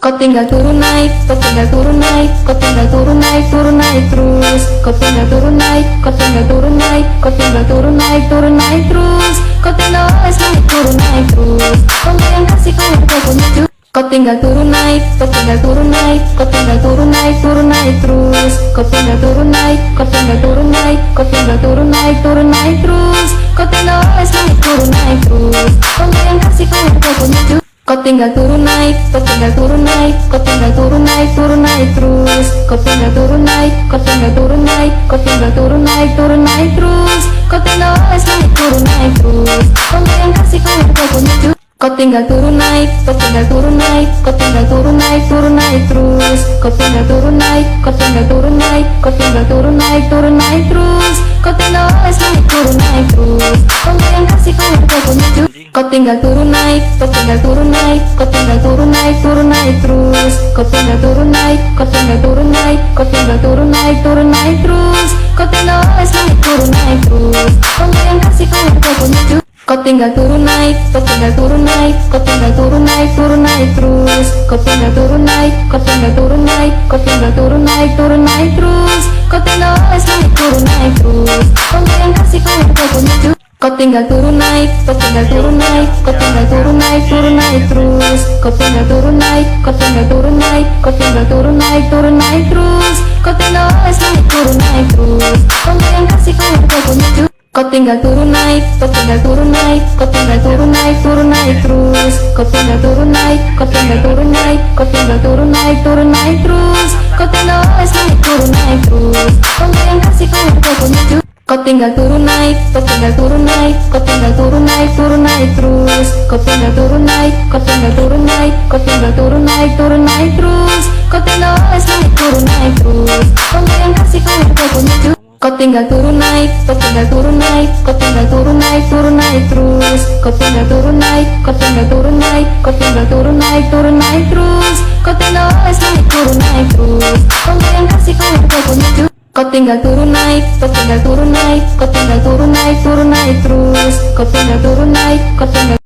Kau tinggal turun naik, kau tinggal turun naik, kau tinggal turun naik terus. Kau tinggal turun naik, kau tinggal turun naik, kau tinggal turun naik terus. Kau tinggal oles naik terus. Kau yang kasih kau punya juga. Kau tinggal turun naik, kau tinggal turun naik, kau tinggal turun naik terus. Kau tinggal turun naik, kau tinggal turun naik, kau tinggal turun naik terus. Kau tinggal oles naik terus. Kau yang kasih kau punya juga. Kau tinggal turun naik, kau tinggal turun naik, kau tinggal turun naik terus. Kau tinggal turun naik, kau tinggal turun naik, kau tinggal turun naik terus. Kau tinggal oles naik terus. Kau yang kasih kau punya juga. Kau tinggal turun naik, kau tinggal turun naik, kau tinggal turun naik terus. Kau tinggal turun naik, kau tinggal turun naik, kau tinggal turun naik terus. Kau tinggal oles naik terus. Kau yang kasih kau punya juga. Kau tinggal turun naik, kau tinggal turun naik, kau tinggal turun naik terus. Kau tinggal turun naik, kau tinggal turun naik, kau tinggal turun naik terus. Kau tinggal oles naik terus. Kau yang kasih kau punya juga. Kau tinggal turun naik, kau tinggal turun naik, kau tinggal turun naik terus. Kau tinggal turun naik, kau tinggal turun naik, kau tinggal turun naik terus. Kau tinggal oles naik terus. Kau yang kasih kau punya juga. Kau tinggal turun naik, kau tinggal turun naik, kau tinggal turun naik terus. Kau tinggal turun naik, kau tinggal turun naik, kau tinggal turun naik terus. Kau tinggal oles naik terus. Kau yang kasih kau punya juga. Kau tinggal turun naik, kau tinggal turun naik, kau tinggal turun naik terus. Kau tinggal turun naik, kau tinggal turun naik, kau tinggal turun naik terus. Kau tinggal oles naik terus. Kau yang kasih kau punya juga. Kau tinggal turun naik, kau tinggal turun naik, kau tinggal turun naik terus. Kau tinggal turun naik, kau tinggal turun naik, kau tinggal turun naik terus. Kau tinggal oles naik terus. Kau yang kasih kau punya juga. Kau tinggal turun naik, kau tinggal turun naik, kau tinggal turun naik terus. Kau tinggal turun naik, kau tinggal turun naik, kau tinggal turun naik terus. Kau tinggal oles naik terus. Kau yang kasih kau punya juga. Kau tinggal turun naik, kau tinggal turun naik, kau tinggal turun naik terus. Kau tinggal turun naik, kau tinggal